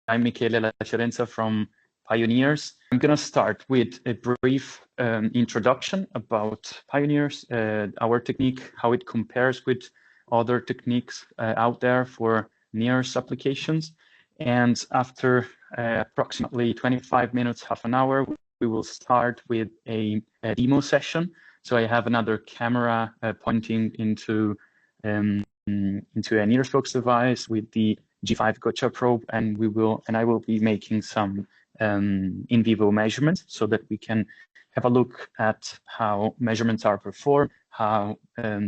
I'm Michele Lacerenza from PIONIRS. I'm going to start with a brief introduction about PIONIRS, our technique, how it compares with other techniques out there for NIRS applications. And after approximately 25 minutes, half an hour, we will start with a demo session. So I have another camera pointing into a NIRSBOX device with the G5 gotcha probe, and I will be making some in vivo measurements so that we can have a look at how measurements are performed, how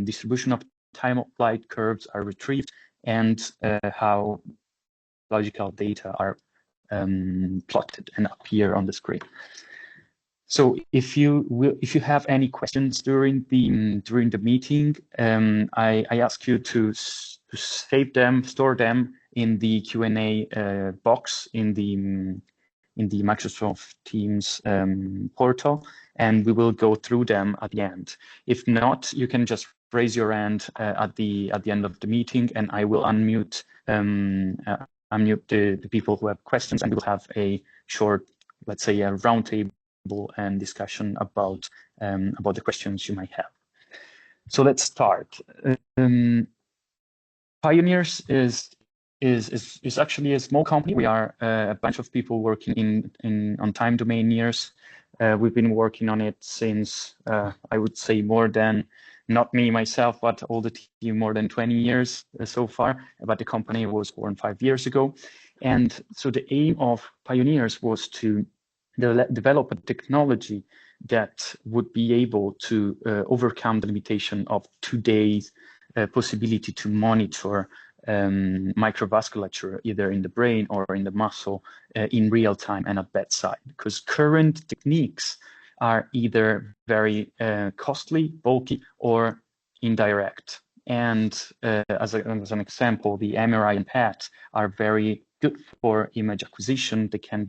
distribution of time of flight curves are retrieved, and how logical data are plotted and appear on the screen. So if you have any questions during the meeting, I ask you to save them, store them in the Q&A box in the Microsoft Teams portal, and we will go through them at the end. If not, you can just raise your hand at the end of the meeting, and I will unmute the people who have questions, and we'll have a short, let's say, a roundtable and discussion about the questions you might have. So let's start. PIONIRS is actually a small company. We are a bunch of people working on time domain NIRS. We've been working on it since I would say more than, not me myself, but all the team, more than 20 years so far. But the company was born 5 years ago, and so the aim of PIONIRS was to develop a technology that would be able to overcome the limitation of today's possibility to monitor microvasculature, either in the brain or in the muscle, in real time and at bedside. Because current techniques are either very costly, bulky, or indirect. And as an example, the MRI and PET are very good for image acquisition. They can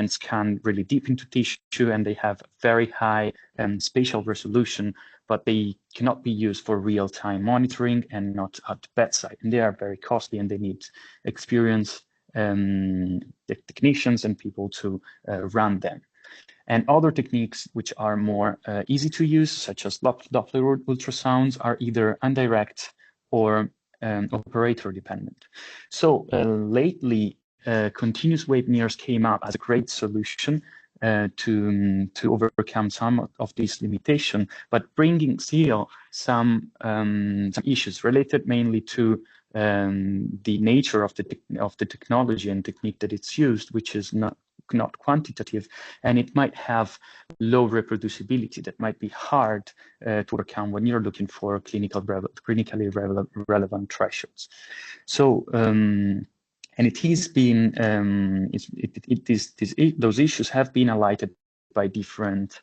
scan really deep into tissue, and they have very high spatial resolution, but they cannot be used for real-time monitoring and not at bedside. And they are very costly, and they need experienced technicians and people to run them. And other techniques which are more easy to use, such as Doppler ultrasounds, are either indirect or operator dependent. So lately, continuous wave NIRS came up as a great solution to overcome some of these limitations, but bringing still some issues related mainly to the nature of the technology and technique that it's used, which is not quantitative, and it might have low reproducibility that might be hard to overcome when you're looking for clinically relevant thresholds. So and it has been those issues have been highlighted by different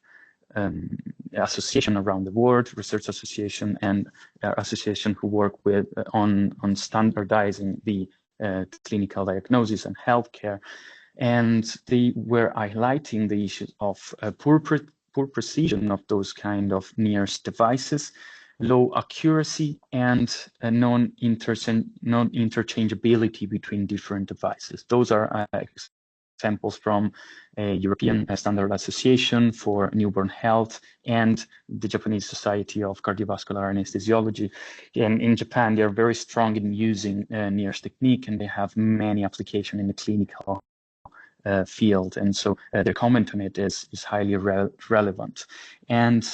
associations around the world, research association and association who work with on standardizing the clinical diagnosis and healthcare. And they were highlighting the issues of poor precision of those kind of NIRS devices, low accuracy, and non-interchangeability between different devices. Those are examples from a European Standard Association for Newborn Health and the Japanese Society of Cardiovascular Anesthesiology. And in Japan, they are very strong in using NIRS technique, and they have many applications in the clinical field, and so their comment on it is highly relevant. And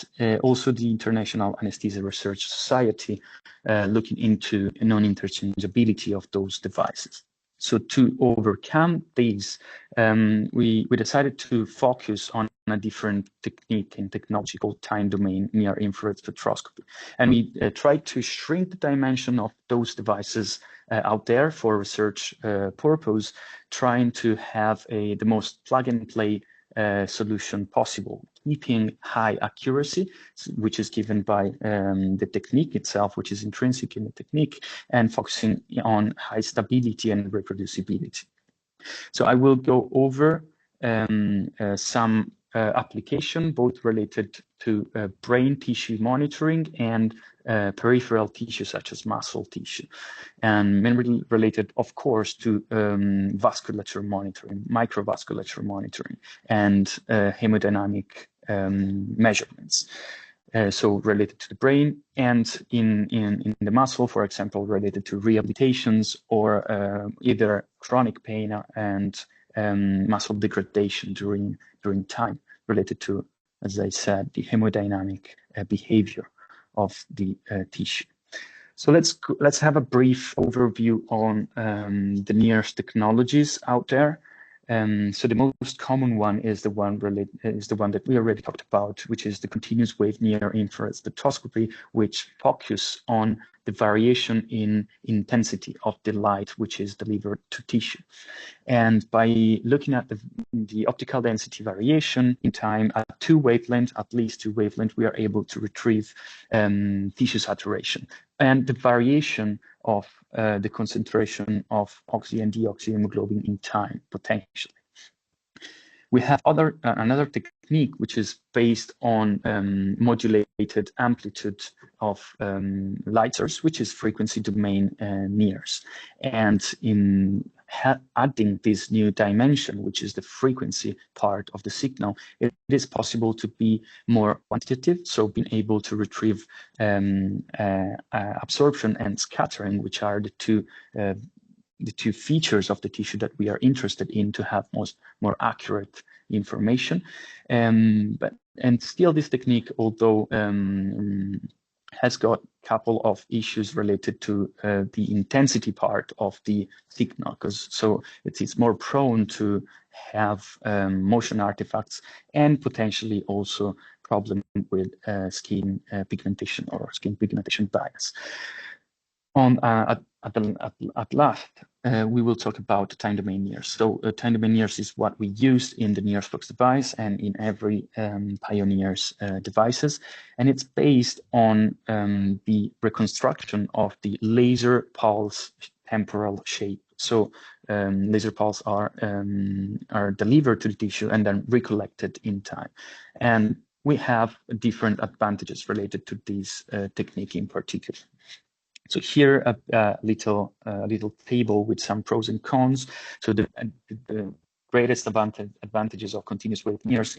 also the International Anesthesia Research Society looking into non-interchangeability of those devices. So to overcome these, we decided to focus on a different technique and technology called time domain near infrared spectroscopy. And we tried to shrink the dimension of those devices out there for research purpose, trying to have the most plug-and-play solution possible, keeping high accuracy, which is given by the technique itself, which is intrinsic in the technique, and focusing on high stability and reproducibility. So I will go over some application, both related to brain tissue monitoring and peripheral tissue such as muscle tissue, and mainly related, of course, to vasculature monitoring, microvasculature monitoring, and hemodynamic measurements. So related to the brain, and in the muscle, for example, related to rehabilitations or either chronic pain and muscle degradation during time, related to, as I said, the hemodynamic behavior of the tissue. So let's have a brief overview on the NIRS technologies out there. So the most common one is the one that we already talked about, which is the continuous wave near-infrared spectroscopy, which focus on the variation in intensity of the light which is delivered to tissue. And by looking at the optical density variation in time at at least two wavelengths, we are able to retrieve tissue saturation and the variation of the concentration of oxy and deoxyhemoglobin in time, potentially. We have another technique which is based on modulated amplitude of light source, which is frequency domain NIRS. And in adding this new dimension, which is the frequency part of the signal, it is possible to be more quantitative, so being able to retrieve absorption and scattering, which are the two features of the tissue that we are interested in to have more accurate information. And still this technique, although has got a couple of issues related to the intensity part of the signal, so it's more prone to have motion artifacts and potentially also problem with skin pigmentation or skin pigmentation bias. At last, we will talk about time domain NIRS. So time domain NIRS is what we use in the NIRSBOX device and in every PIONIRS devices, and it's based on the reconstruction of the laser pulse temporal shape. So laser pulse are delivered to the tissue and then recollected in time, and we have different advantages related to this technique in particular. So here a little table with some pros and cons. So the greatest advantages of continuous wave NIRS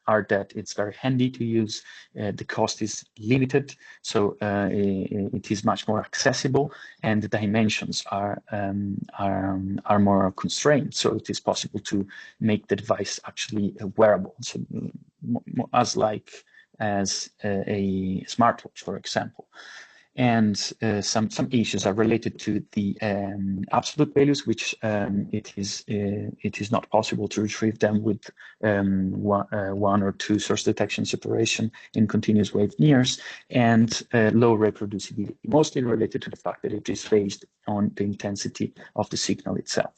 are that it's very handy to use. The cost is limited, so it is much more accessible, and the dimensions are more constrained. So it is possible to make the device actually wearable, so as a smartwatch, for example. And some issues are related to the absolute values, which it is not possible to retrieve them with one or two source detection separation in continuous wave NIRS, and low reproducibility, mostly related to the fact that it is based on the intensity of the signal itself.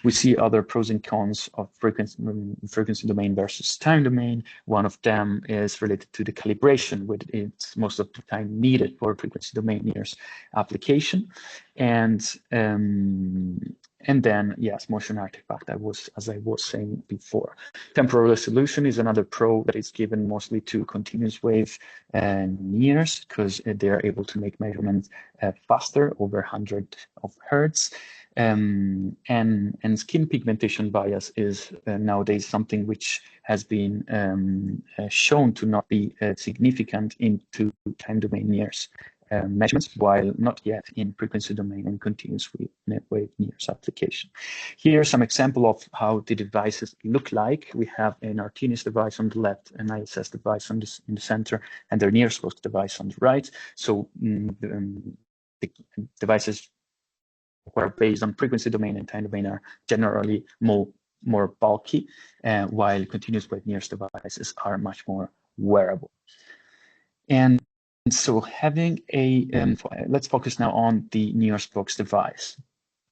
We see other pros and cons of frequency domain versus time domain. One of them is related to the calibration, which it's most of the time needed for frequency domain NIRS application. And then, yes, motion artifact, as I was saying before. Temporal resolution is another pro that is given mostly to continuous wave NIRS, because they are able to make measurements faster, over 100 of hertz. And skin pigmentation bias is nowadays something which has been shown to not be significant into time domain NIRS measurements, while not yet in frequency domain and continuous wave NIRS application. Here are some example of how the devices look like. We have an Artinis device on the left, an ISS device in the center, and their NIRSBOX device on the right. So the devices who are based on frequency domain and time domain are generally more bulky, while continuous wave NIRS devices are much more wearable. And so having let's focus now on the NIRSBOX device.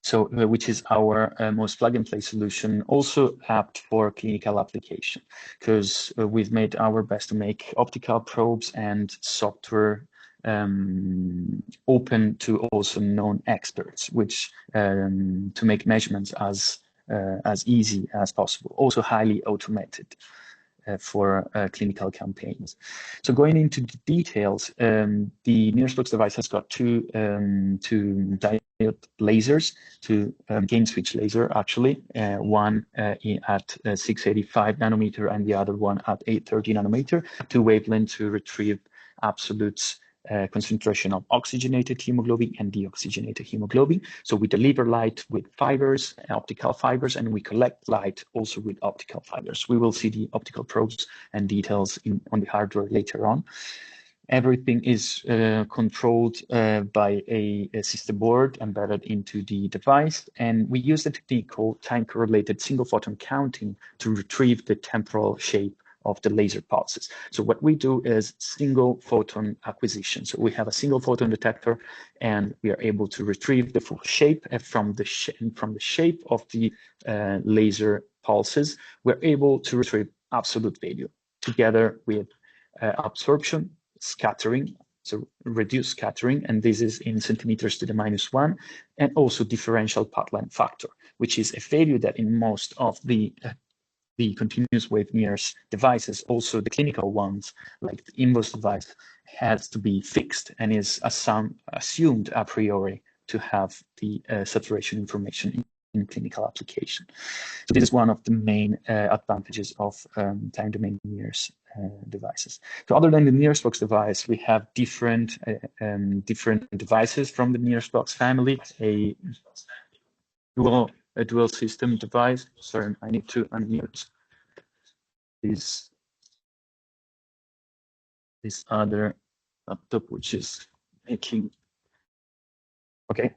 So which is our most plug-and-play solution, also apt for clinical application, because we've made our best to make optical probes and software open to also non-experts, which to make measurements as easy as possible, also highly automated. for clinical campaigns. So going into the details, the NIRSBOX device has got two diode lasers, two gain switch laser actually, one at 685 nanometer and the other one at 830 nanometer, two wavelengths to retrieve absolute concentration of oxygenated hemoglobin and deoxygenated hemoglobin. So we deliver light with fibers, optical fibers, and we collect light also with optical fibers. We will see the optical probes and details on the hardware later on. Everything is controlled by a system board embedded into the device, and we use the technique called time-correlated single photon counting to retrieve the temporal shape of the laser pulses. So what we do is single photon acquisition. So we have a single photon detector, and we are able to retrieve the full shape from the shape of the laser pulses. We're able to retrieve absolute value together with absorption, scattering, so reduced scattering, and this is in centimeters to the -1, and also differential path length factor, which is a value that in most of the continuous wave NIRS devices, also the clinical ones, like the In-vivo device, has to be fixed and is assumed a priori to have the saturation information in clinical application. So this is one of the main advantages of time domain NIRS devices. So other than the NIRSBOX device, we have different devices from the NIRSBOX family, a dual system device. Sorry, I need to unmute this other laptop, which is making, okay.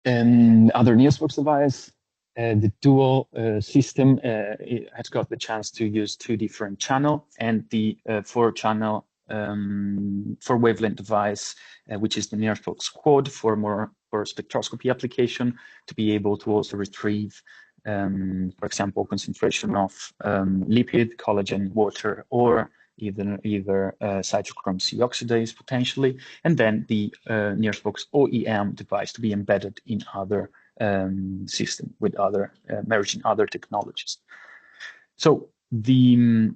And other NIRSBOX device, the dual system, it has got the chance to use two different channel, and the 4-channel 4-wavelength device, which is the NIRSBOX quad for spectroscopy application, to be able to also retrieve, for example, concentration of lipid, collagen, water, or either cytochrome C oxidase potentially, and then the NIRSBOX OEM device to be embedded in other system with other merging other technologies. So the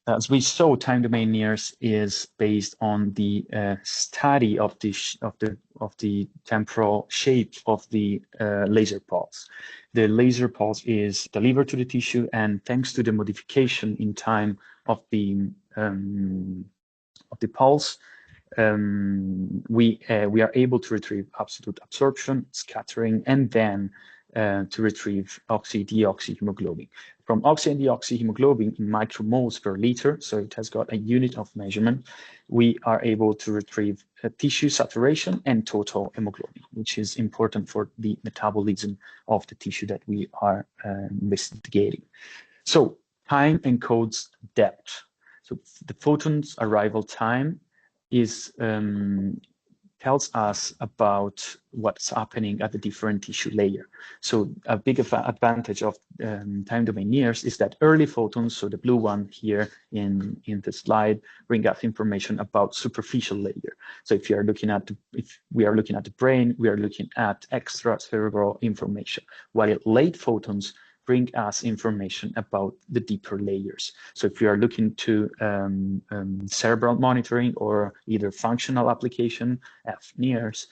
as we saw, time domain NIRS is based on the study of the temporal shape of the laser pulse. The laser pulse is delivered to the tissue, and thanks to the modification in time of the pulse, we are able to retrieve absolute absorption, scattering, and then to retrieve oxy-deoxyhemoglobin. From oxy and deoxyhemoglobin in micromoles per liter, so it has got a unit of measurement, we are able to retrieve tissue saturation and total hemoglobin, which is important for the metabolism of the tissue that we are investigating. So time encodes depth. So the photon's arrival time is tells us about what's happening at the different tissue layer. So a big advantage of time domain NIRS is that early photons, so the blue one here in the slide, bring us information about superficial layer. So if we are looking at the brain, we are looking at extracerebral information, while late photons bring us information about the deeper layers. So if you are looking to cerebral monitoring or either functional application, FNIRS,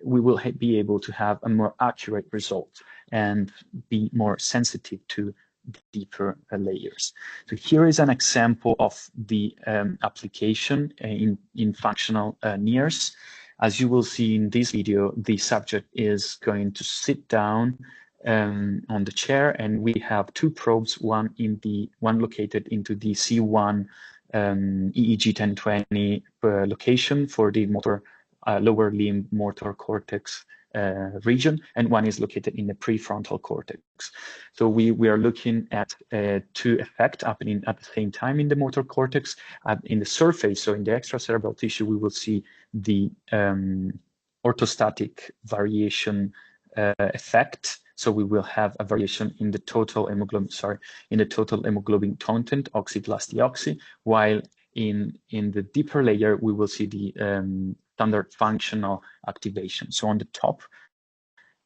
we will be able to have a more accurate result and be more sensitive to deeper layers. So here is an example of the application in functional NIRS. As you will see in this video, the subject is going to sit down on the chair, and we have two probes, one located into the C1 EEG 1020 location for the lower limb motor cortex region, and one is located in the prefrontal cortex. So we are looking at two effects happening at the same time in the motor cortex. In the surface, so in the extracerebral tissue, we will see the orthostatic variation effect. So we will have a variation in the total hemoglobin content, oxy plus deoxy, while in the deeper layer, we will see the standard functional activation. So on the top,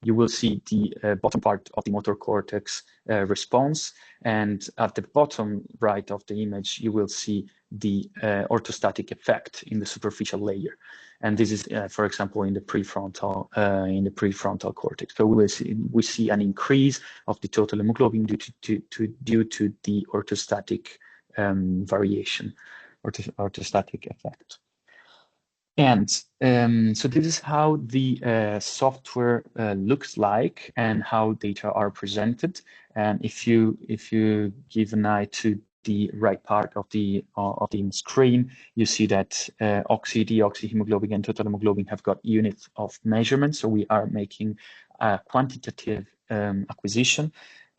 you will see the bottom part of the motor cortex response, and at the bottom right of the image, you will see the orthostatic effect in the superficial layer. And this is, for example, in the prefrontal cortex. So we see an increase of the total hemoglobin due to the orthostatic variation, orthostatic effect. And so this is how the software looks like and how data are presented. And if you give an eye to the right part of the screen, you see that deoxyhemoglobin, and total hemoglobin have got units of measurement. So we are making a quantitative acquisition,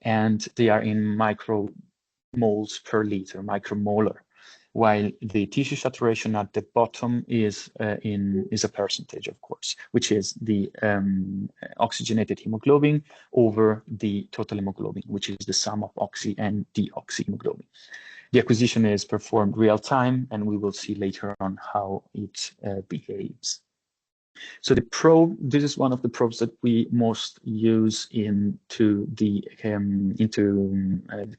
and they are in micromoles per liter, micromolar, while the tissue saturation at the bottom is a percentage, of course, which is the oxygenated hemoglobin over the total hemoglobin, which is the sum of oxy and deoxyhemoglobin. The acquisition is performed real time, and we will see later on how it behaves. So the probe, this is one of the probes that we most use into the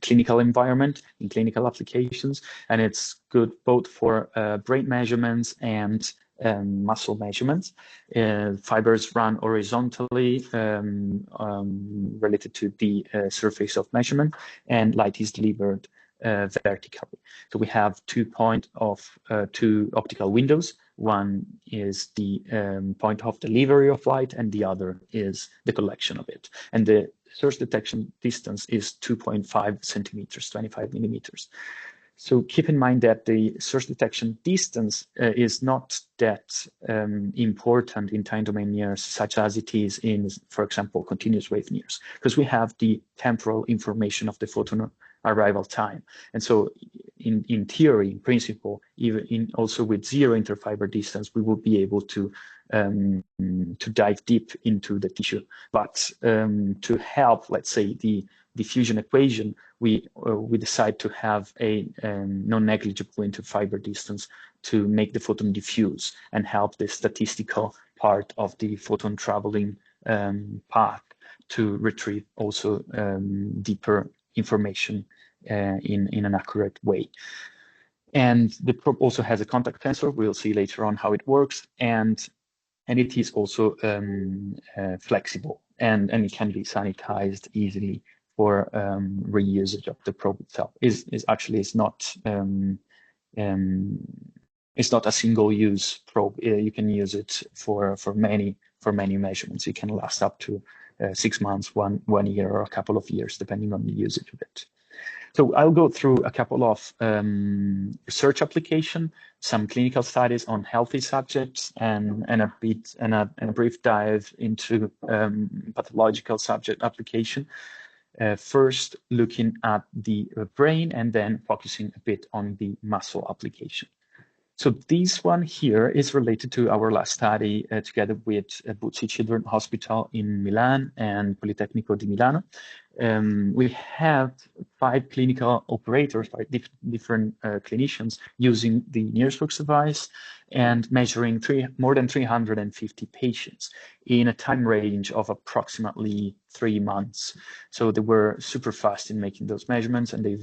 clinical environment, in clinical applications, and it's good both for brain measurements and muscle measurements. Fibers run horizontally related to the surface of measurement, and light is delivered vertically. So we have 2 optical windows. One is the point of delivery of light, and the other is the collection of it. And the source detection distance is 2.5 centimeters, 25 millimeters. So keep in mind that the source detection distance is not that important in time domain NIRS, such as it is in, for example, continuous wave NIRS, because we have the temporal information of the photon arrival time. And so in theory, in principle, even also with zero interfiber distance, we will be able to dive deep into the tissue. But to help, let's say, the diffusion equation, we decide to have a non-negligible interfiber distance to make the photon diffuse and help the statistical part of the photon traveling path to retrieve also deeper information in an accurate way. And the probe also has a contact sensor. We'll see later on how it works, and it is also flexible, and it can be sanitized easily for reusage of the probe itself. It's not a single-use probe. You can use it for many measurements. It can last up to 6 months, one year, or a couple of years, depending on the usage of it. So I'll go through a couple of research application, some clinical studies on healthy subjects, and a brief dive into pathological subject application. First, looking at the brain, and then focusing a bit on the muscle application. So this one here is related to our last study together with Buzzi Children's Hospital in Milan and Politecnico di Milano. We have 5 clinical operators, 5 different clinicians using the NIRSBOX device and measuring more than 350 patients in a time range of approximately 3 months. So they were super fast in making those measurements, and they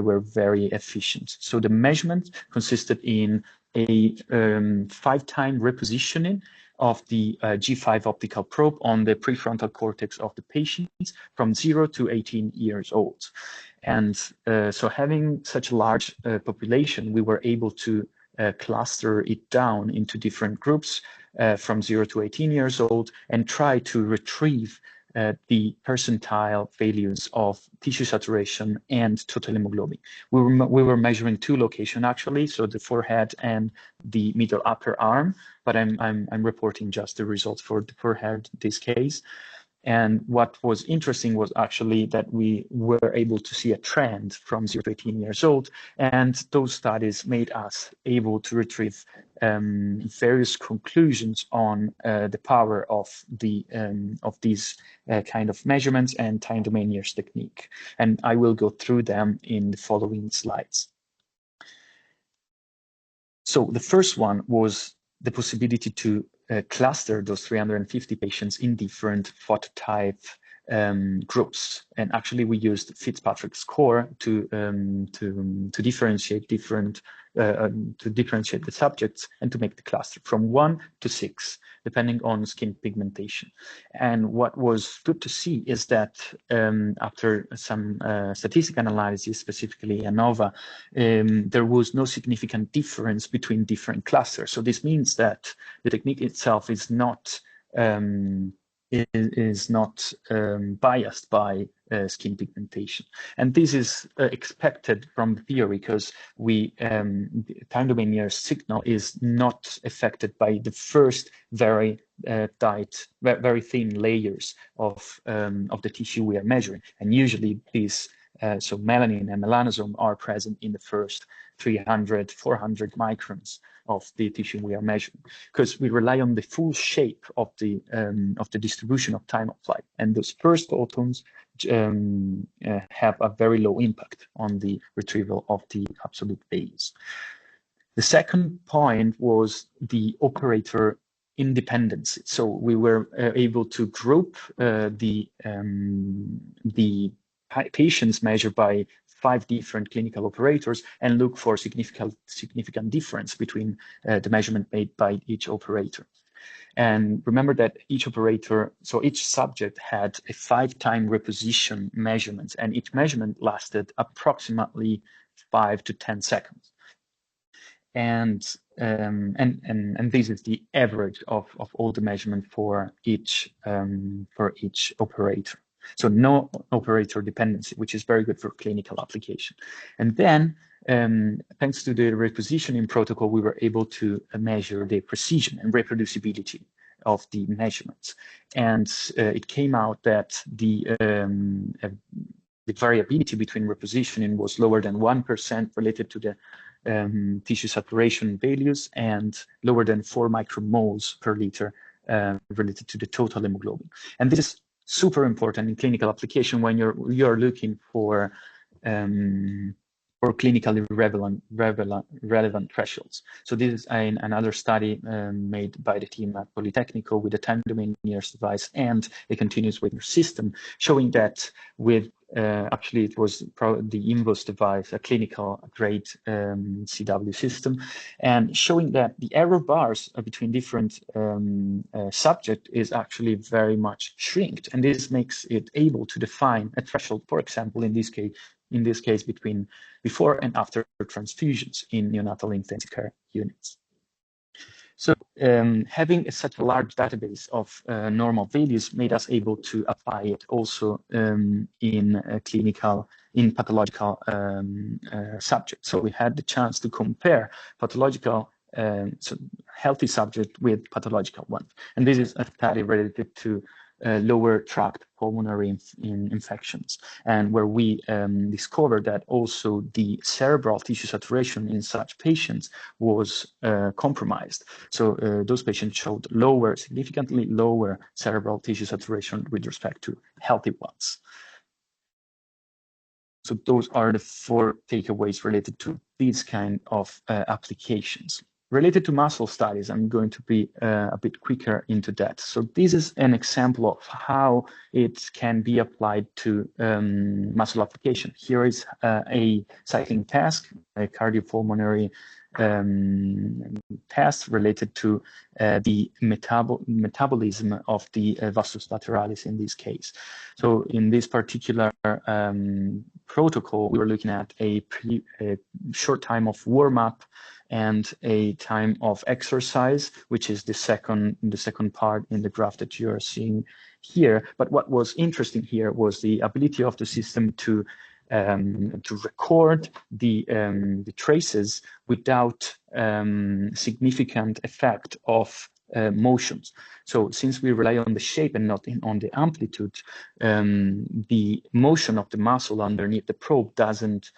were very efficient. So the measurement consisted in a 5-time repositioning of the G5 optical probe on the prefrontal cortex of the patients from 0 to 18 years old. And so having such a large population, we were able to cluster it down into different groups from 0 to 18 years old and try to retrieve the percentile values of tissue saturation and total hemoglobin. We were measuring 2 locations actually, so the forehead and the middle upper arm, but I'm reporting just the results for the forehead in this case. And what was interesting was actually that we were able to see a trend from 0 to 18 years old, and those studies made us able to retrieve various conclusions on the power of these kind of measurements and time domain NIRS technique. And I will go through them in the following slides. So the first one was the possibility to cluster those 350 patients in different phototype groups, and actually we used Fitzpatrick's score to differentiate different the subjects and to make the cluster from 1 to 6, depending on skin pigmentation. And what was good to see is that after some statistical analysis, specifically ANOVA, there was no significant difference between different clusters. So this means that the technique itself is not biased by skin pigmentation. And this is expected from the theory, because time domain NIRS signal is not affected by the first very tight, very thin layers of the tissue we are measuring. And usually these, so melanin and melanosome are present in the first 300, 400 microns of the tissue we are measuring, because we rely on the full shape of the distribution of time of flight, and those first photons have a very low impact on the retrieval of the absolute values. The second point was the operator independence. So we were able to group the patients measured by 5 different clinical operators and look for significant difference between the measurement made by each operator. And remember that each operator, so each subject had a 5-time reposition measurements, and each measurement lasted approximately 5 to 10 seconds. And this is the average of all the measurement for each operator. So no operator dependency, which is very good for clinical application. And then, thanks to the repositioning protocol, we were able to measure the precision and reproducibility of the measurements. And it came out that the variability between repositioning was lower than 1% related to the tissue saturation values, and lower than 4 micromoles per liter related to the total hemoglobin. And this is super important in clinical application when you're looking for clinically relevant thresholds. So this is another study made by the team at Politecnico with a time domain NIRS device and a continuous wave system, showing that with actually it was the INVOS device, a clinical grade CW system, and showing that the error bars between different subject is actually very much shrinked, and this makes it able to define a threshold, for example, in this case between before and after transfusions in neonatal intensive care units. So having such a large database of normal values made us able to apply it also in pathological subjects. So we had the chance to compare pathological healthy subject with pathological ones. And this is a study related to lower tract pulmonary infections, and where we discovered that also the cerebral tissue saturation in such patients was compromised. So those patients showed significantly lower cerebral tissue saturation with respect to healthy ones. So those are the 4 takeaways related to these kind of applications. Related to muscle studies, I'm going to be a bit quicker into that. So this is an example of how it can be applied to muscle application. Here is a cycling task, a cardiopulmonary test related to the metabolism of the vastus lateralis in this case. So in this particular protocol, we were looking at a short time of warm-up and a time of exercise, which is the second part in the graph that you are seeing here. But what was interesting here was the ability of the system to record the traces without significant effect of motions. So since we rely on the shape and not on the amplitude, the motion of the muscle underneath the probe doesn't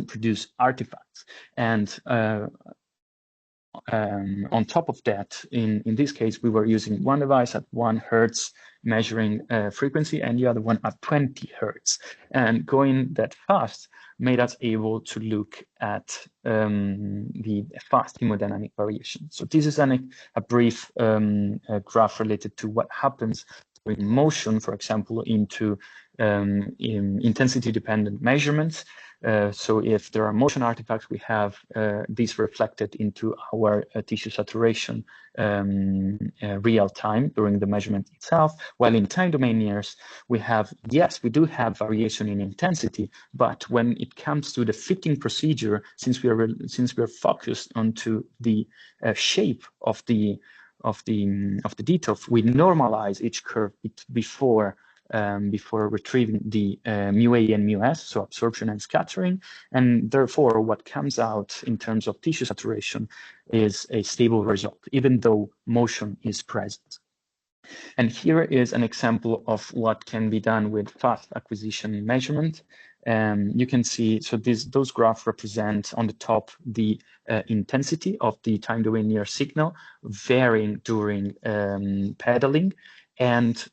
produce artifacts. And on top of that, in this case, we were using one device at 1 Hertz measuring frequency and the other one at 20 Hertz. And going that fast made us able to look at the fast hemodynamic variation. So this is a brief graph related to what happens during motion, for example, into intensity-dependent measurements. So if there are motion artifacts, we have these reflected into our tissue saturation real time during the measurement itself. While in time domain NIRS, we have, yes, we do have variation in intensity, but when it comes to the fitting procedure, since we are focused onto the shape of the details, we normalize each curve before retrieving the mu-A and mu-S, so absorption and scattering. And therefore, what comes out in terms of tissue saturation is a stable result, even though motion is present. And here is an example of what can be done with fast acquisition measurement. You can see, so those graphs represent on the top the intensity of the time domain NIRS signal varying during pedaling, and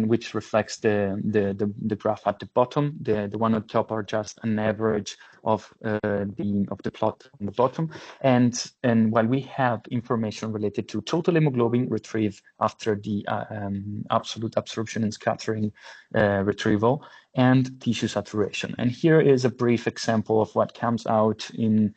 which reflects the graph at the bottom. The one on top are just an average of the plot on the bottom, and while we have information related to total hemoglobin retrieved after the absolute absorption and scattering retrieval, and tissue saturation. And here is a brief example of what comes out in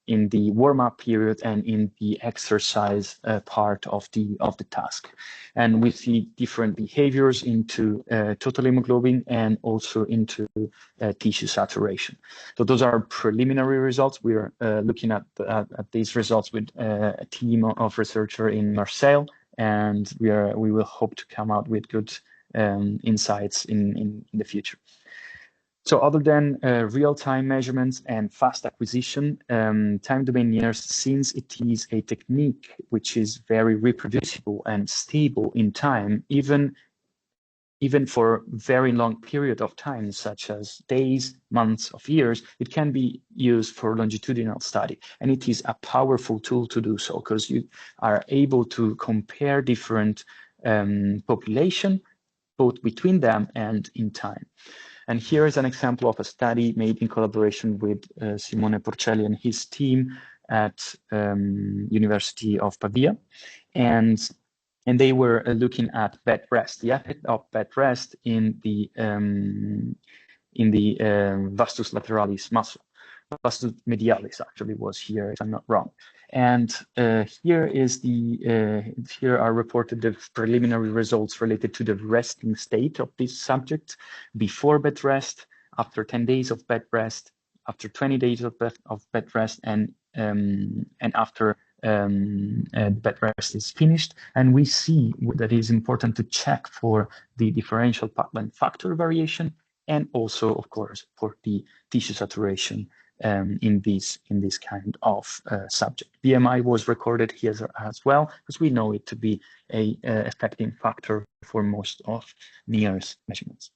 the warm-up period and in the exercise part of the task. And we see different behaviors into total hemoglobin and also into tissue saturation. So those are preliminary results. We are looking at these results with a team of researchers in Marseille, and we will hope to come out with good insights in the future. So other than real-time measurements and fast acquisition, time domain NIRS, since it is a technique which is very reproducible and stable in time, even for very long period of time, such as days, months, of years, it can be used for longitudinal study. And it is a powerful tool to do so, because you are able to compare different population, both between them and in time. And here is an example of a study made in collaboration with Simone Porcelli and his team at University of Pavia. And they were looking at bed rest, the effect of bed rest in the vastus lateralis muscle. Vastus medialis actually was here, if I'm not wrong. And here are reported the preliminary results related to the resting state of this subject before bed rest, after 10 days of bed rest, after 20 days of bed rest, and after bed rest is finished. And we see that it is important to check for the differential pipeline factor variation, and also, of course, for the tissue saturation in this kind of subject. BMI was recorded here as well, because we know it to be a affecting factor for most of NIRS measurements.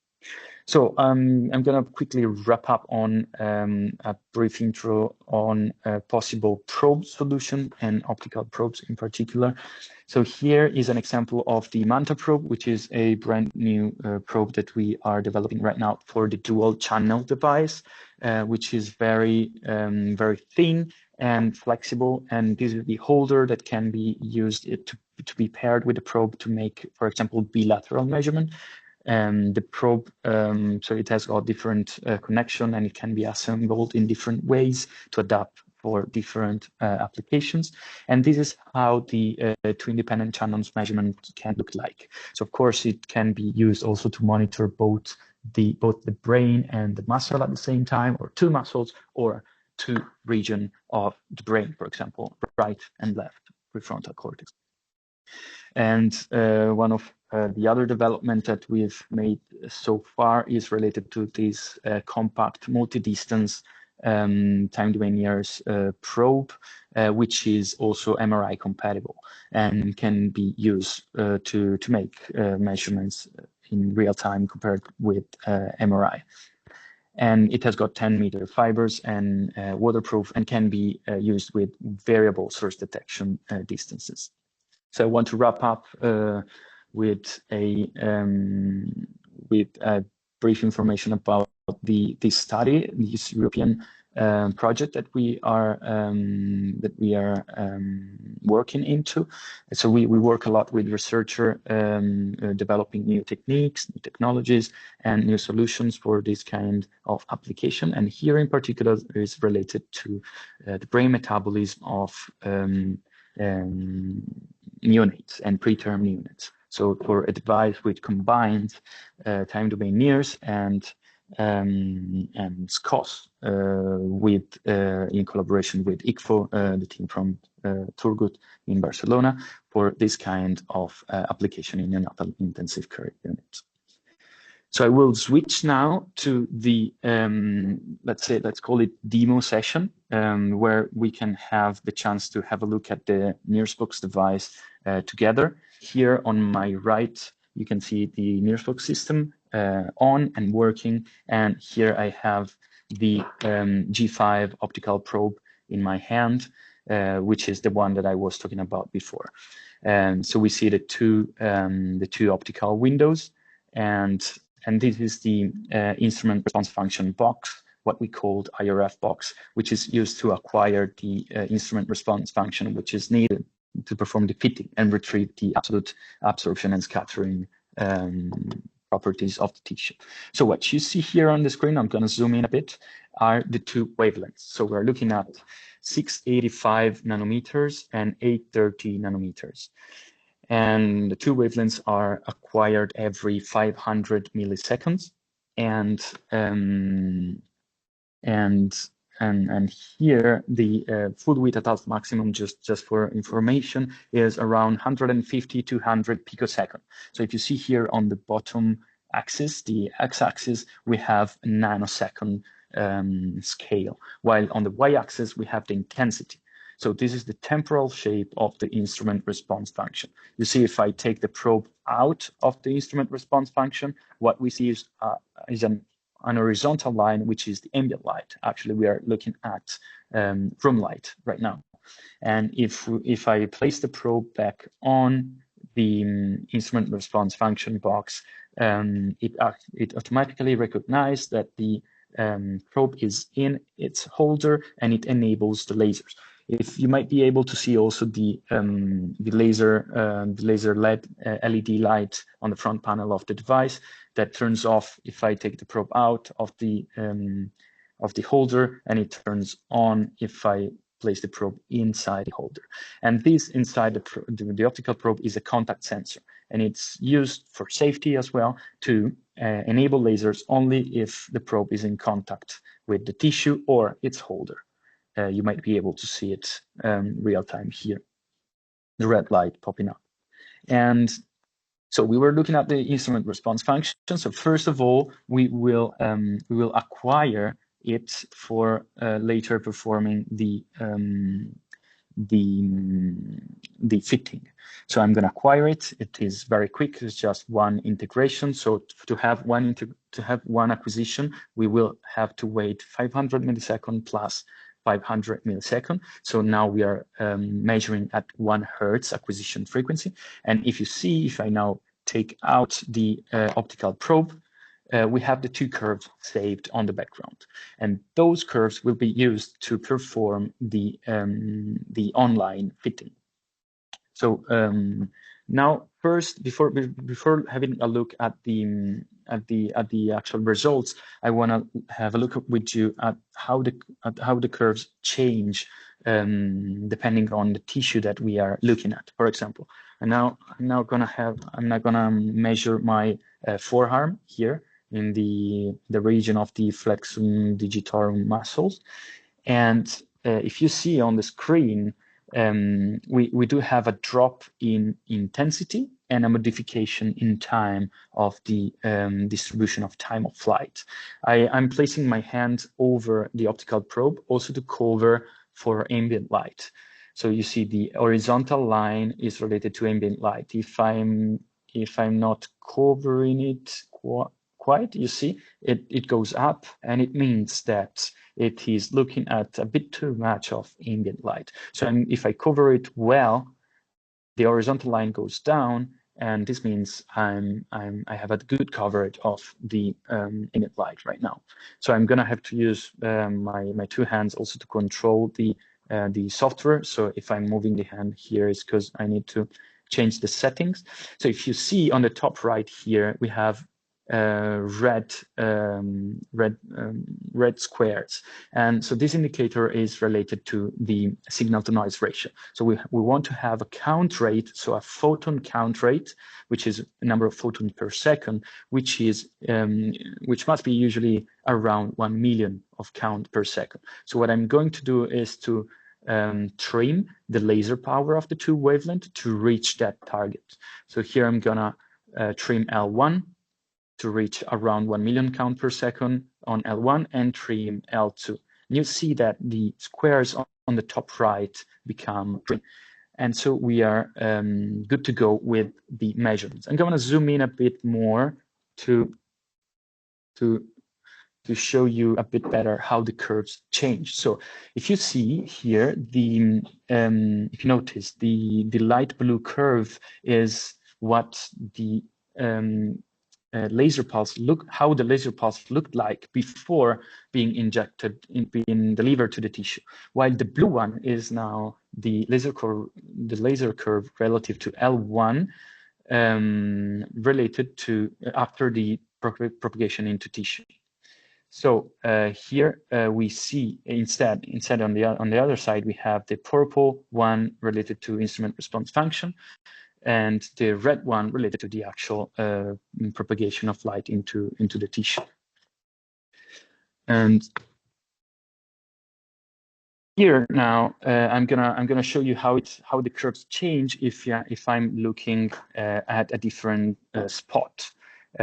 So I'm going to quickly wrap up on a brief intro on possible probe solution and optical probes in particular. So here is an example of the MANTA probe, which is a brand new probe that we are developing right now for the dual channel device, which is very thin and flexible. And this is the holder that can be used to be paired with the probe to make, for example, bilateral measurement. The probe, so it has got different connection, and it can be assembled in different ways to adapt for different applications. And this is how the two independent channels measurement can look like. So of course, it can be used also to monitor both the brain and the muscle at the same time, or two muscles, or two regions of the brain, for example, right and left prefrontal cortex. And one of the other development that we've made so far is related to this compact multi-distance time domain NIRS probe, which is also MRI compatible and can be used to make measurements in real time compared with MRI. and it has got 10-meter fibers and waterproof, and can be used with variable source detection distances. So I want to wrap up with a brief information about this study, this European project that we are working into. So we work a lot with researcher developing new techniques, new technologies, and new solutions for this kind of application. And here in particular is related to the brain metabolism of neonates and preterm neonates. So for a device which combines time domain NIRS and SCOS with in collaboration with ICFO, the team from Turgut in Barcelona, for this kind of application in neonatal intensive care units. So I will switch now to the, let's call it demo session, where we can have the chance to have a look at the NIRSBOX device together. Here on my right, you can see the NIRSBOX system on and working. And here I have the G5 optical probe in my hand, which is the one that I was talking about before. And so we see the two optical windows, and this is the instrument response function box, what we called IRF box, which is used to acquire the instrument response function, which is needed to perform the fitting and retrieve the absolute absorption and scattering properties of the tissue. So what you see here on the screen, I'm going to zoom in a bit, are the two wavelengths. So we're looking at 685 nanometers and 830 nanometers. And the two wavelengths are acquired every 500 milliseconds, and here the full width at half maximum, just for information, is around 150 to 100 picosecond. So if you see here on the bottom axis, the x-axis, we have a nanosecond scale, while on the y-axis we have the intensity. So this is the temporal shape of the instrument response function. You see, if I take the probe out of the instrument response function, what we see is an horizontal line, which is the ambient light. Actually, we are looking at room light right now. And if I place the probe back on the instrument response function box, it automatically recognizes that the probe is in its holder, and it enables the lasers. If you might be able to see also the laser LED light on the front panel of the device that turns off if I take the probe out of the holder, and it turns on if I place the probe inside the holder. And this inside the optical probe is a contact sensor, and it's used for safety as well to enable lasers only if the probe is in contact with the tissue or its holder. You might be able to see it real time here, the red light popping up. And so we were looking at the instrument response function. So first of all, we will acquire it for later performing the fitting. So I'm going to acquire it. It is very quick. It's just one integration. So to have one acquisition, we will have to wait 500 milliseconds plus 500 milliseconds. So now we are measuring at 1 hertz acquisition frequency. And if I now take out the optical probe, we have the two curves saved on the background, and those curves will be used to perform the online fitting. So now, first, before having a look at the actual results, I want to have a look with you at how the curves change depending on the tissue that we are looking at. For example, I'm now gonna measure my forearm here in the region of the flexum digitorum muscles, and if you see on the screen, we do have a drop in intensity and a modification in time of the distribution of time of flight. I'm placing my hand over the optical probe also to cover for ambient light. So you see the horizontal line is related to ambient light. If I'm not covering it quiet, you see, it goes up, and it means that it is looking at a bit too much of ambient light. So if I cover it well, the horizontal line goes down, and this means I have a good coverage of the ambient light right now. So I'm gonna have to use my two hands also to control the software. So if I'm moving the hand here, it's because I need to change the settings. So if you see on the top right here, we have red squares, and so this indicator is related to the signal to noise ratio. So we want to have a count rate, so a photon count rate, which is a number of photons per second, which must be usually around 1 million of count per second. So what I'm going to do is to trim the laser power of the two wavelengths to reach that target. So here I'm gonna trim L1 to reach around 1 million count per second on L1, and trim L2. And you see that the squares on the top right become green. And so we are good to go with the measurements. I'm going to zoom in a bit more to show you a bit better how the curves change. So if you see here, if you notice, the light blue curve is what the laser pulse how the laser pulse looked like before being injected, being delivered to the tissue, while the blue one is now the laser curve relative to L1, related to after the propagation into tissue. So here we see instead on the other side, we have the purple one related to instrument response function, and the red one related to the actual propagation of light into the tissue. And here now I'm gonna show you how the curves change if I'm looking at a different spot.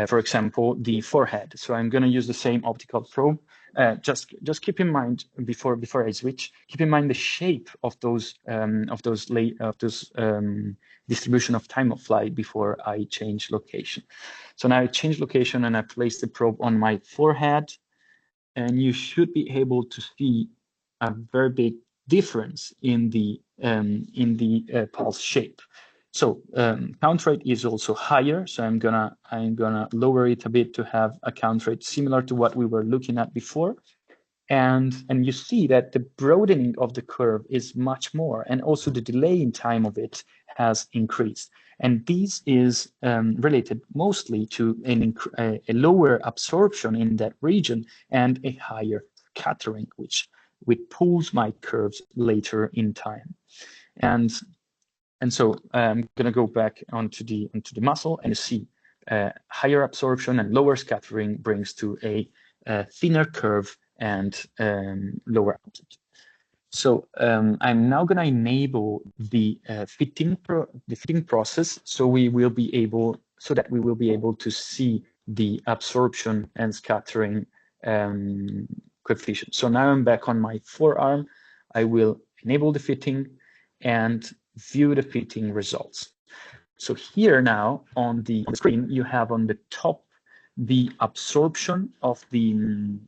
For example, the forehead. So I'm gonna use the same optical probe. Just keep in mind before I switch, keep in mind the shape of those distribution of time of flight before I change location. So now I change location and I place the probe on my forehead, and you should be able to see a very big difference in the pulse shape. So count rate is also higher. So I'm gonna lower it a bit to have a count rate similar to what we were looking at before. And you see that the broadening of the curve is much more, and also the delay in time of it has increased. And this is related mostly to a lower absorption in that region and a higher scattering, which pulls my curves later in time. And so I'm going to go back onto the muscle, and you see higher absorption and lower scattering brings to a thinner curve and lower amplitude. So I'm now going to enable the fitting process, so we will be able to see the absorption and scattering coefficient. So now I'm back on my forearm. I will enable the fitting and view the fitting results. So here now on the screen, you have on the top the absorption of the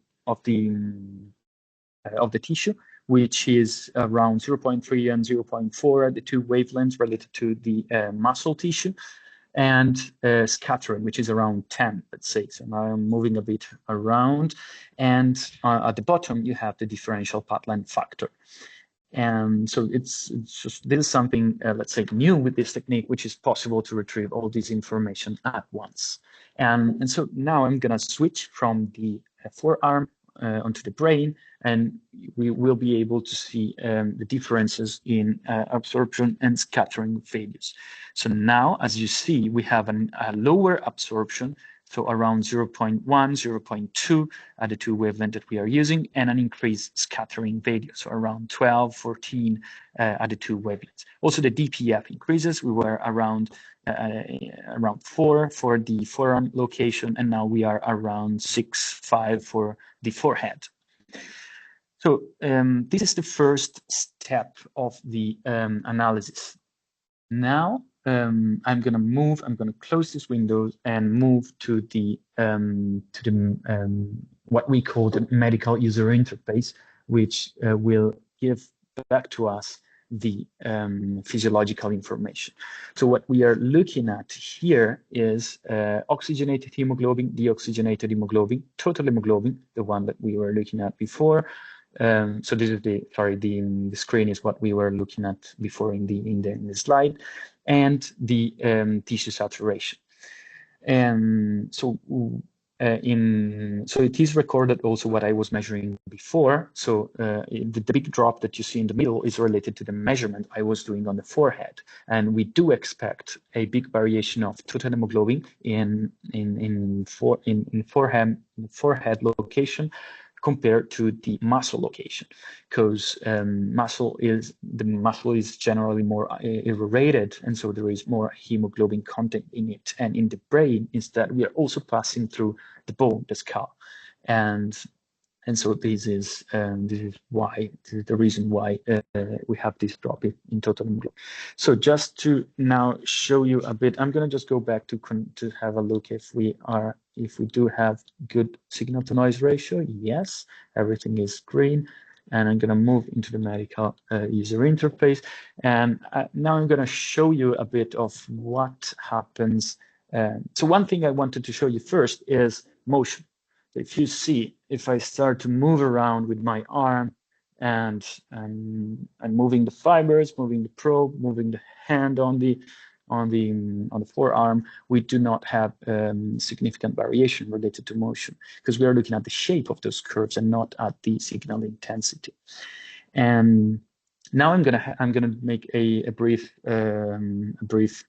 tissue, which is around 0.3 and 0.4, the two wavelengths related to the muscle tissue, and scattering, which is around 10, let's say. So now I'm moving a bit around, and at the bottom you have the differential path length factor. And so it's just, this is something, let's say, new with this technique, which is possible to retrieve all this information at once. And so now I'm going to switch from the forearm onto the brain, and we will be able to see the differences in absorption and scattering values. So now, as you see, we have a lower absorption, so around 0.1, 0.2 at the two wavelengths that we are using, and an increased scattering value, so around 12, 14 at the two wavelengths. Also, the DPF increases. We were around 4 for the forearm location, and now we are around 6, 5 for the forehead. So this is the first step of the analysis. Now I'm gonna close this window and move to the what we call the medical user interface, which will give back to us the physiological information. So what we are looking at here is oxygenated hemoglobin, deoxygenated hemoglobin, total hemoglobin, the one that we were looking at before. So this is the screen is what we were looking at before in the slide, and the tissue saturation. So it is recorded also what I was measuring before. So the big drop that you see in the middle is related to the measurement I was doing on the forehead, and we do expect a big variation of total hemoglobin in forehead location compared to the muscle location, because the muscle is generally more irradiated, and so there is more hemoglobin content in it. And in the brain is that we are also passing through the bone, the skull, and so this is the reason why we have this drop in total hemoglobin. So just to now show you a bit, I'm going to just go back to have a look if we do have good signal to noise ratio. Yes, everything is green. And I'm going to move into the medical user interface. And now I'm going to show you a bit of what happens. So one thing I wanted to show you first is motion. If you see, if I start to move around with my arm and I'm moving the fibers, moving the probe, moving the hand on the forearm, we do not have significant variation related to motion, because we are looking at the shape of those curves and not at the signal intensity. And now I'm gonna make a brief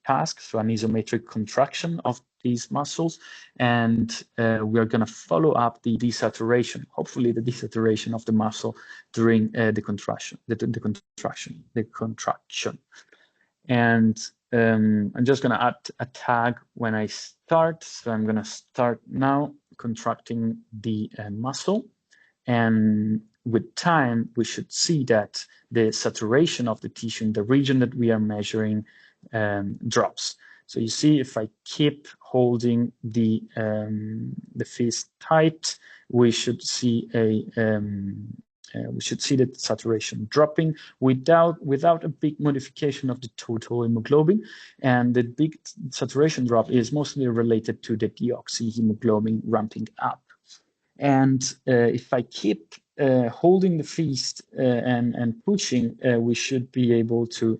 task, so an isometric contraction of these muscles, and we're gonna follow up the desaturation, hopefully the desaturation of the muscle during the contraction. And I'm just gonna add a tag when I start. So I'm gonna start now contracting the muscle, and with time, we should see that the saturation of the tissue in the region that we are measuring drops. So you see, if I keep holding the fist tight, we should see the saturation dropping without a big modification of the total hemoglobin. And the big saturation drop is mostly related to the deoxyhemoglobin ramping up. And if I keep holding the fist and pushing, we should be able to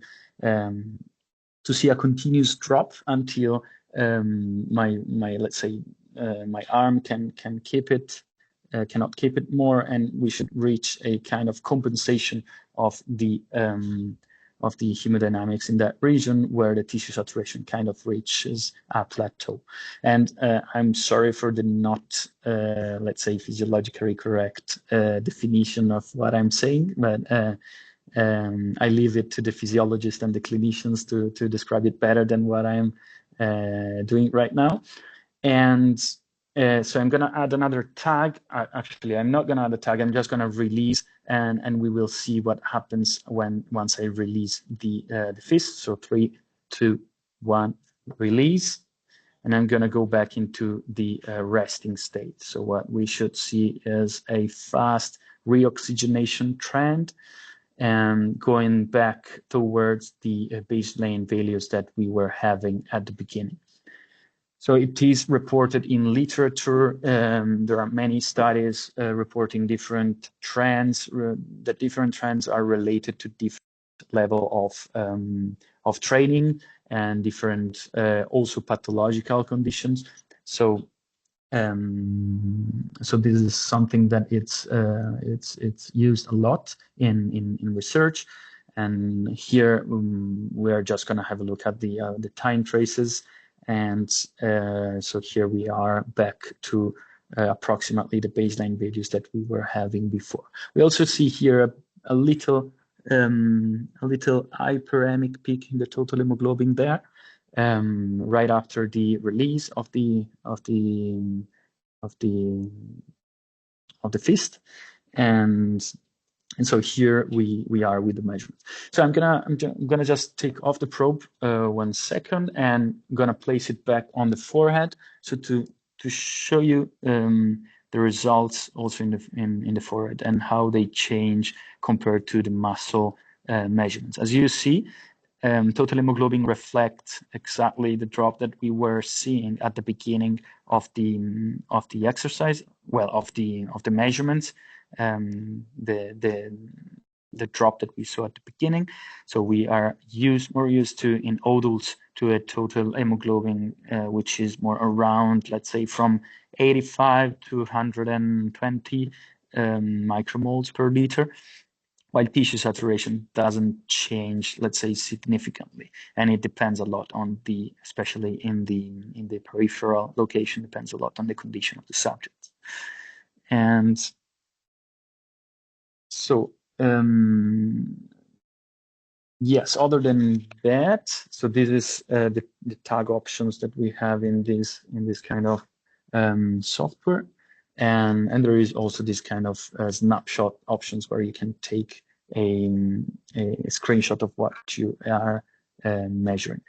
see a continuous drop until my let's say my arm cannot keep it more, and we should reach a kind of compensation of the hemodynamics in that region where the tissue saturation kind of reaches a plateau. And I'm sorry for the not, let's say, physiologically correct definition of what I'm saying, but I leave it to the physiologists and the clinicians to describe it better than what I'm doing right now. And so I'm going to add another tag. Actually, I'm not going to add a tag. I'm just going to release, and we will see what happens once I release the fist. So 3, 2, 1, release. And I'm going to go back into the resting state. So what we should see is a fast reoxygenation trend and going back towards the baseline values that we were having at the beginning. So it is reported in literature. There are many studies reporting different trends. The different trends are related to different level of training and different also pathological conditions. So this is something that it's used a lot in research. And here we are just going to have a look at the time traces. And so here we are back to approximately the baseline values that we were having before. We also see here a little hyperemic peak in the total hemoglobin there, right after the release of the fist, and And so here we are with the measurements. So I'm gonna just take off the probe 1 second and gonna place it back on the forehead. So to show you the results also in the forehead and how they change compared to the muscle measurements. As you see, total hemoglobin reflects exactly the drop that we were seeing at the beginning of the exercise, well, of the measurements. The drop that we saw at the beginning. So we are more used to in adults to a total hemoglobin which is more around, let's say, from 85 to 120 micromoles per liter, while tissue saturation doesn't change, let's say, significantly, and it depends a lot on especially in the peripheral location, depends a lot on the condition of the subject. And so yes, other than that, so this is the tag options that we have in this kind of software, and there is also this kind of snapshot options where you can take a screenshot of what you are measuring.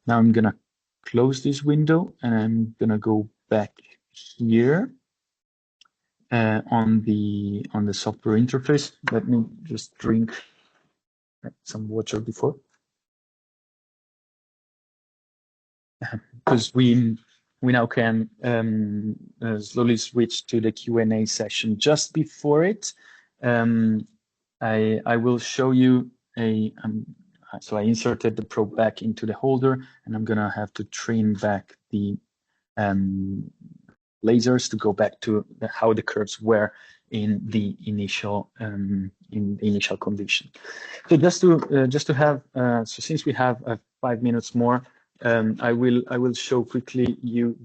Now I'm gonna close this window and I'm gonna go back here on the software interface. Let me just drink some water before, because we now can slowly switch to the Q&A session. Just before it, I will show you so I inserted the probe back into the holder, and I'm gonna have to trim back the lasers to go back to how the curves were in the initial condition. So just to have so since we have 5 minutes more, I will show quickly you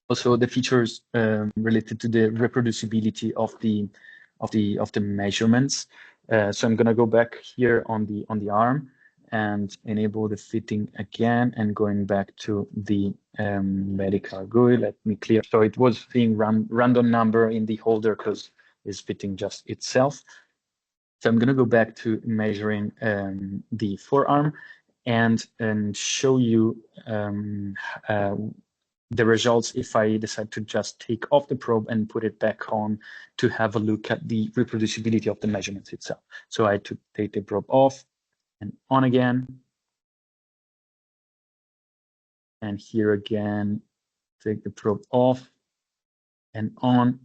also the features related to the reproducibility of the measurements. So I'm gonna go back here on the arm and enable the fitting again, and going back to the medical GUI. Let me clear. So it was seeing random number in the holder because it's fitting just itself. So I'm going to go back to measuring the forearm and show you the results if I decide to just take off the probe and put it back on to have a look at the reproducibility of the measurements itself. So I take the probe off and on again. And here again, take the probe off and on.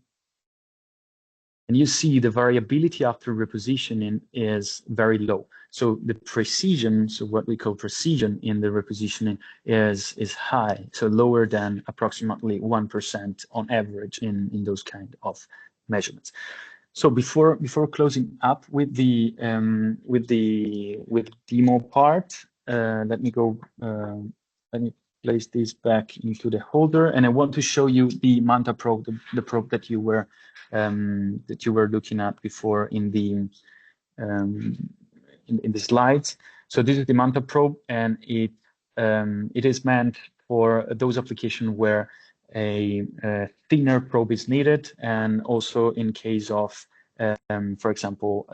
And you see the variability after repositioning is very low. So the precision, so what we call precision in the repositioning is high, so lower than approximately 1% on average in those kind of measurements. So before closing up with the demo part, let me place this back into the holder, and I want to show you the MANTA probe, the probe that you were looking at before in the slides. So this is the MANTA probe, and it is meant for those applications where a thinner probe is needed, and also in case of, for example,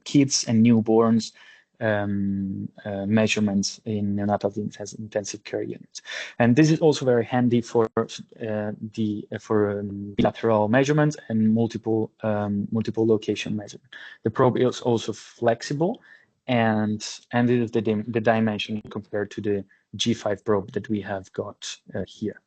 kids and newborns measurements in neonatal intensive care units. And this is also very handy for bilateral measurements and multiple location measurement. The probe is also flexible, and it is the dimension compared to the G5 probe that we have got here.